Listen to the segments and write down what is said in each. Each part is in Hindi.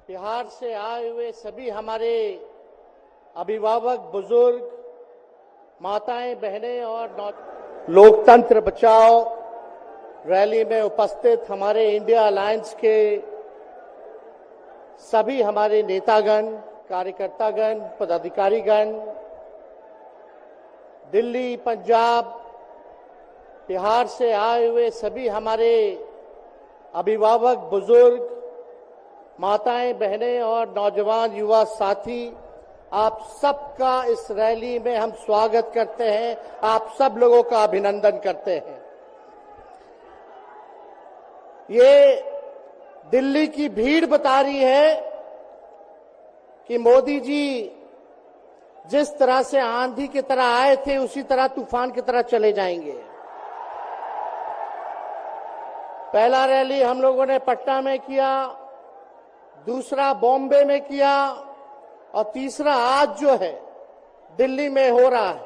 बिहार से आए हुए सभी हमारे अभिभावक, बुजुर्ग, माताएं, बहनें और लोकतंत्र बचाओ रैली में उपस्थित हमारे इंडिया अलायंस के सभी हमारे नेतागण, कार्यकर्तागण, पदाधिकारीगण, दिल्ली, पंजाब, बिहार से आए हुए सभी हमारे अभिभावक, बुजुर्ग, माताएं, बहनें और नौजवान युवा साथी, आप सबका इस रैली में हम स्वागत करते हैं। आप सब लोगों का अभिनंदन करते हैं। ये दिल्ली की भीड़ बता रही है कि मोदी जी जिस तरह से आंधी की तरह आए थे उसी तरह तूफान की तरह चले जाएंगे। पहला रैली हम लोगों ने पटना में किया, दूसरा बॉम्बे में किया और तीसरा आज जो है दिल्ली में हो रहा है।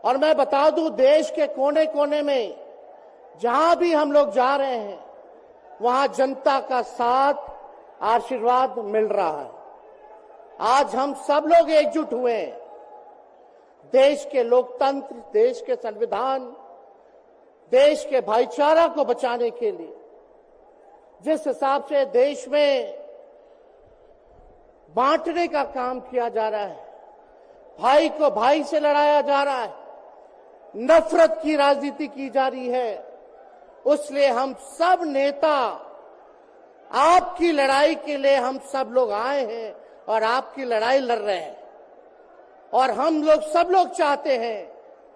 और मैं बता दूं, देश के कोने कोने में जहां भी हम लोग जा रहे हैं वहां जनता का साथ, आशीर्वाद मिल रहा है। आज हम सब लोग एकजुट हुए हैं देश के लोकतंत्र, देश के संविधान, देश के भाईचारा को बचाने के लिए। जिस हिसाब से देश में बांटने का काम किया जा रहा है, भाई को भाई से लड़ाया जा रहा है, नफरत की राजनीति की जा रही है, उसलिए हम सब नेता आपकी लड़ाई के लिए हम सब लोग आए हैं और आपकी लड़ाई लड़ रहे हैं। और हम लोग सब लोग चाहते हैं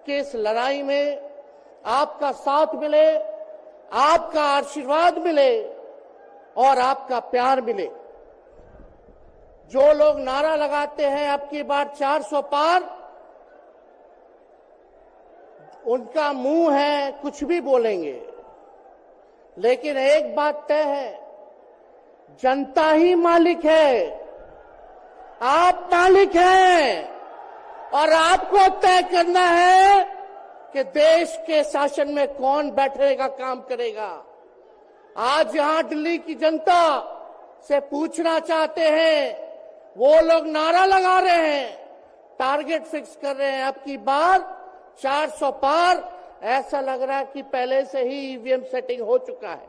कि इस लड़ाई में आपका साथ मिले, आपका आशीर्वाद मिले और आपका प्यार मिले। जो लोग नारा लगाते हैं अब की बार 400 पार, उनका मुंह है, कुछ भी बोलेंगे, लेकिन एक बात तय है, जनता ही मालिक है, आप मालिक हैं और आपको तय करना है कि देश के शासन में कौन बैठने का काम करेगा। आज यहां दिल्ली की जनता से पूछना चाहते हैं, वो लोग नारा लगा रहे हैं, टारगेट फिक्स कर रहे हैं, अब की बार 400 पार, ऐसा लग रहा है कि पहले से ही ईवीएम सेटिंग हो चुका है।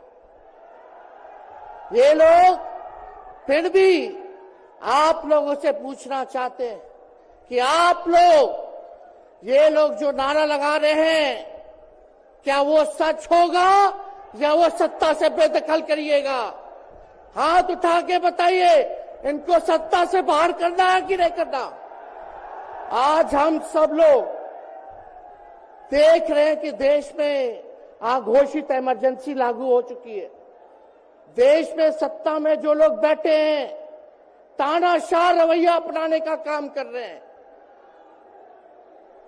ये लोग फिर भी आप लोगों से पूछना चाहते हैं कि आप लोग, ये लोग जो नारा लगा रहे हैं, क्या वो सच होगा या वो सत्ता से बेदखल करिएगा? हाथ उठा के बताइए, इनको सत्ता से बाहर करना है कि नहीं करना? आज हम सब लोग देख रहे हैं कि देश में अघोषित इमरजेंसी लागू हो चुकी है। देश में सत्ता में जो लोग बैठे हैं तानाशाह रवैया अपनाने का काम कर रहे हैं,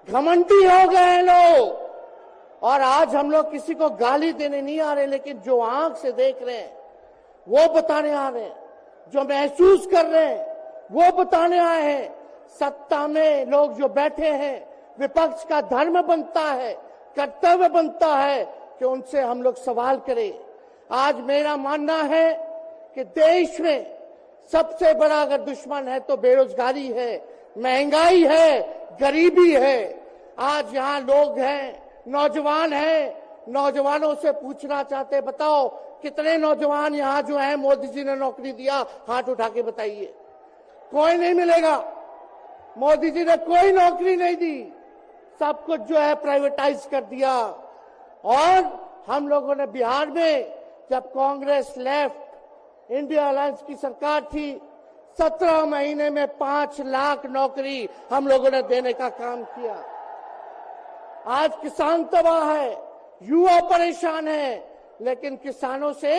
घमंडी हो गए हैं लोग। और आज हम लोग किसी को गाली देने नहीं आ रहे, लेकिन जो आंख से देख रहे हैं वो बताने आ रहे हैं, जो महसूस कर रहे हैं वो बताने आए हैं। सत्ता में लोग जो बैठे हैं, विपक्ष का धर्म बनता है, कर्तव्य बनता है कि उनसे हम लोग सवाल करें। आज मेरा मानना है कि देश में सबसे बड़ा अगर दुश्मन है तो बेरोजगारी है, महंगाई है, गरीबी है। आज यहाँ लोग हैं, नौजवान हैं, नौजवानों से पूछना चाहते, बताओ कितने नौजवान यहाँ जो हैं मोदी जी ने नौकरी दिया? हाथ उठा के बताइए। कोई नहीं मिलेगा। मोदी जी ने कोई नौकरी नहीं दी, सब कुछ जो है प्राइवेटाइज कर दिया। और हम लोगों ने बिहार में जब कांग्रेस लेफ्ट इंडिया अलायंस की सरकार थी, 17 महीने में 5 लाख नौकरी हम लोगों ने देने का काम किया। आज किसान तबाह है, युवा परेशान है, लेकिन किसानों से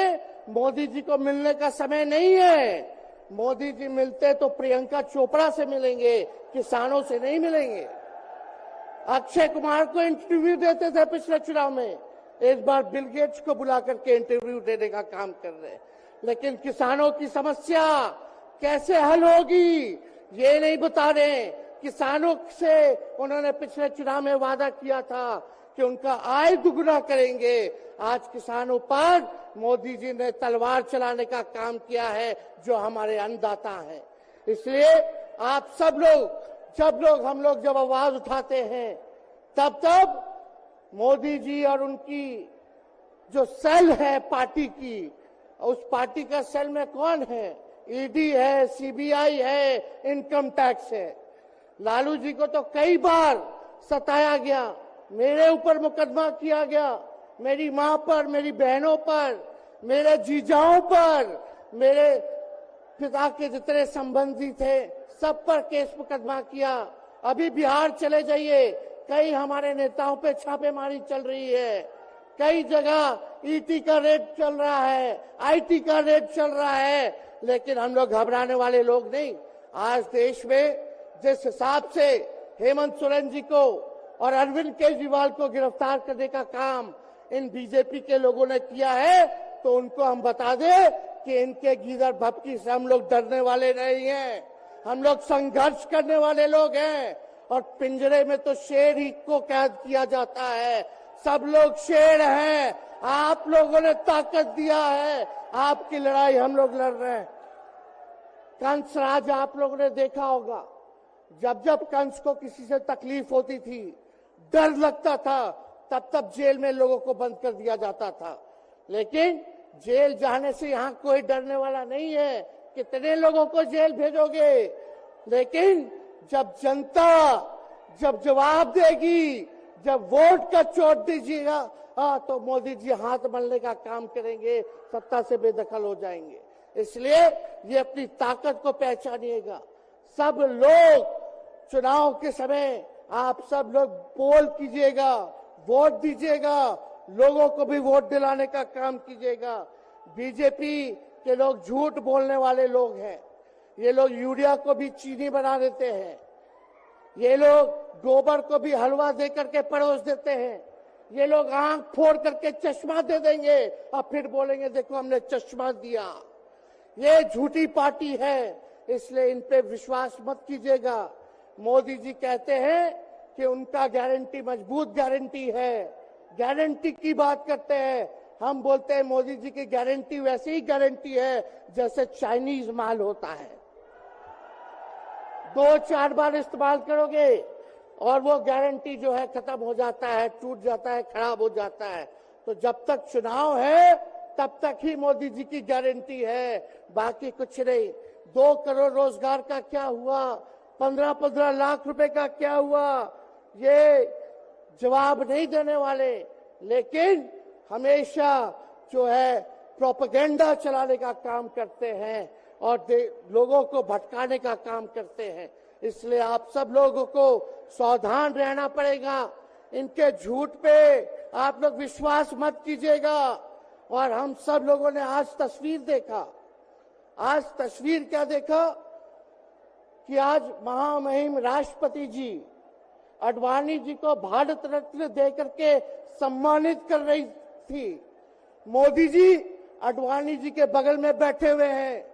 मोदी जी को मिलने का समय नहीं है। मोदी जी मिलते तो प्रियंका चोपड़ा से मिलेंगे, किसानों से नहीं मिलेंगे। अक्षय कुमार को इंटरव्यू देते थे पिछले चुनाव में, इस बार बिल गेट्स को बुला करके इंटरव्यू देने का काम कर रहे हैं। लेकिन किसानों की समस्या कैसे हल होगी ये नहीं बता रहे। किसानों से उन्होंने पिछले चुनाव में वादा किया था कि उनका आय दुगना करेंगे। आज किसानों पर मोदी जी ने तलवार चलाने का काम किया है, जो हमारे अन्नदाता हैं। इसलिए आप सब लोग, हम लोग जब आवाज उठाते हैं, तब मोदी जी और उनकी जो सेल है पार्टी की, उस पार्टी का सेल में कौन है? ईडी है, सीबीआई है, इनकम टैक्स है। लालू जी को तो कई बार सताया गया, मेरे ऊपर मुकदमा किया गया, मेरी मां पर, मेरी बहनों पर, मेरे जीजाओं पर, मेरे पिता के जितने संबंधी थे सब पर केस मुकदमा किया। अभी बिहार चले जाइए, कई हमारे नेताओं पे छापेमारी चल रही है, कई जगह ईटी का रेड चल रहा है, आईटी का रेड चल रहा है, लेकिन हम लोग घबराने वाले लोग नहीं। आज देश में जिस हिसाब से हेमंत सोरेन जी को और अरविंद केजरीवाल को गिरफ्तार करने का काम इन बीजेपी के लोगों ने किया है, तो उनको हम बता दें कि इनके गीदड़ भपकी से हम लोग डरने वाले नहीं हैं। हम लोग संघर्ष करने वाले लोग हैं, और पिंजरे में तो शेर ही को कैद किया जाता है। सब लोग शेर हैं, आप लोगों ने ताकत दिया है, आपकी लड़ाई हम लोग लड़ रहे हैं। कंस राज आप लोगों ने देखा होगा, जब कंस को किसी से तकलीफ होती थी, डर लगता था, तब जेल में लोगों को बंद कर दिया जाता था। लेकिन जेल जाने से यहाँ कोई डरने वाला नहीं है। कितने लोगों को जेल भेजोगे? लेकिन जब जनता जब जवाब देगी, जब वोट का चोट दीजिएगा, तो मोदी जी हाथ मलने का काम करेंगे, सत्ता से बेदखल हो जाएंगे। इसलिए ये अपनी ताकत को पहचानिएगा। सब लोग चुनाव के समय आप सब लोग पोल कीजिएगा, वोट दीजिएगा, लोगों को भी वोट दिलाने का काम कीजिएगा। बीजेपी के लोग झूठ बोलने वाले लोग हैं। ये लोग यूरिया को भी चीनी बना देते हैं, ये लोग गोबर को भी हलवा दे करके परोस देते हैं, ये लोग आंख फोड़ करके चश्मा दे देंगे और फिर बोलेंगे देखो हमने चश्मा दिया। ये झूठी पार्टी है, इसलिए इन पे विश्वास मत कीजिएगा। मोदी जी कहते हैं कि उनका गारंटी मजबूत गारंटी है, गारंटी की बात करते हैं। हम बोलते हैं मोदी जी की गारंटी वैसे ही गारंटी है जैसे चाइनीज माल होता है, 2-4 बार इस्तेमाल करोगे और वो गारंटी जो है खत्म हो जाता है, टूट जाता है, खराब हो जाता है। तो जब तक चुनाव है तब तक ही मोदी जी की गारंटी है, बाकी कुछ नहीं। 2 करोड़ रोजगार का क्या हुआ, 15-15 लाख रुपए का क्या हुआ, ये जवाब नहीं देने वाले, लेकिन हमेशा जो है प्रोपेगेंडा चलाने का काम करते हैं और लोगों को भटकाने का काम करते हैं। इसलिए आप सब लोगों को सावधान रहना पड़ेगा। इनके झूठ पे आप लोग विश्वास मत कीजिएगा। और हम सब लोगों ने आज तस्वीर देखा, आज तस्वीर क्या देखा कि आज महामहिम राष्ट्रपति जी अडवाणी जी को भारत रत्न देकर के सम्मानित कर रही थी। मोदी जी अडवाणी जी के बगल में बैठे हुए हैं,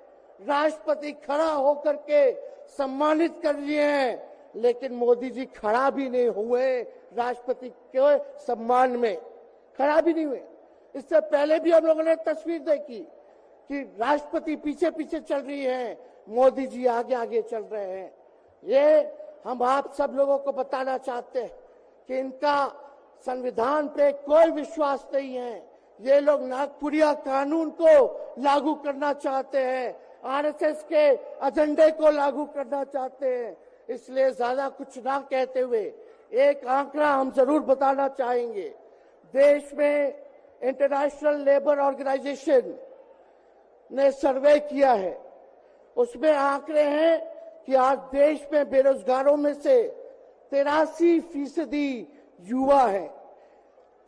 राष्ट्रपति खड़ा होकर के सम्मानित कर लिए हैं, लेकिन मोदी जी खड़ा भी नहीं हुए, राष्ट्रपति के सम्मान में खड़ा भी नहीं हुए। इससे पहले भी हम लोगों ने तस्वीर देखी कि राष्ट्रपति पीछे पीछे चल रही है, मोदी जी आगे आगे चल रहे हैं। ये हम आप सब लोगों को बताना चाहते हैं कि इनका संविधान पे कोई विश्वास नहीं है। ये लोग नागपुरिया कानून को लागू करना चाहते हैं, आरएसएस के एजेंडे को लागू करना चाहते हैं। इसलिए ज्यादा कुछ ना कहते हुए एक आंकड़ा हम जरूर बताना चाहेंगे। देश में इंटरनेशनल लेबर ऑर्गेनाइजेशन ने सर्वे किया है, उसमें आंकड़े हैं कि आज देश में बेरोजगारों में से 83% युवा है।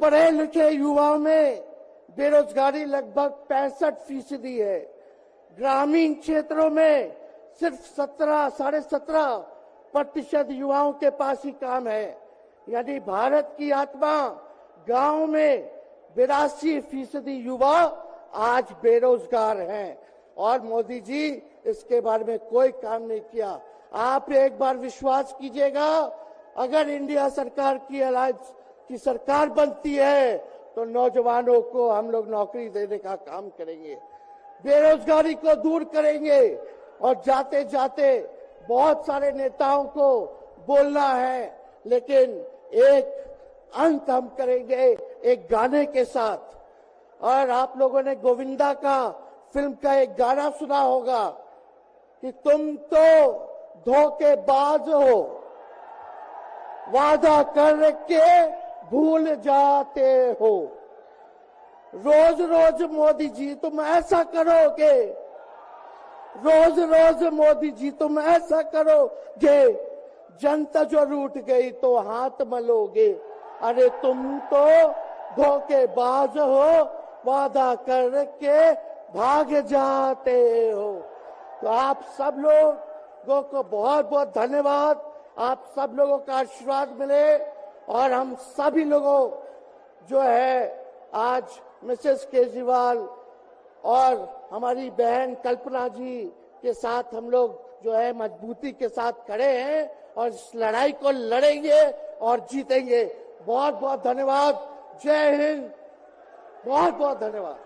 पढ़े लिखे युवाओं में बेरोजगारी लगभग 65% है। ग्रामीण क्षेत्रों में सिर्फ 17.5% युवाओं के पास ही काम है। यानी भारत की आत्मा गांव में 82% युवा आज बेरोजगार हैं और मोदी जी इसके बारे में कोई काम नहीं किया। आप एक बार विश्वास कीजिएगा, अगर इंडिया सरकार की अलायंस की सरकार बनती है तो नौजवानों को हम लोग नौकरी देने का काम करेंगे, बेरोजगारी को दूर करेंगे। और जाते जाते बहुत सारे नेताओं को बोलना है, लेकिन एक अंत हम करेंगे एक गाने के साथ। और आप लोगों ने गोविंदा का फिल्म का एक गाना सुना होगा कि तुम तो धोखेबाज हो, वादा करके भूल जाते हो। रोज रोज मोदी जी तुम ऐसा करोगे, रोज रोज मोदी जी तुम ऐसा करोगे, जनता जो रूठ गई तो हाथ मलोगे। अरे तुम तो धोखेबाज हो, वादा करके भाग जाते हो। तो आप सब लोगों को बहुत बहुत धन्यवाद। आप सब लोगों का आशीर्वाद मिले और हम सभी लोगों जो है आज मिसेस केजरीवाल और हमारी बहन कल्पना जी के साथ हम लोग जो है मजबूती के साथ खड़े हैं और इस लड़ाई को लड़ेंगे और जीतेंगे। बहुत बहुत धन्यवाद। जय हिंद। बहुत बहुत धन्यवाद।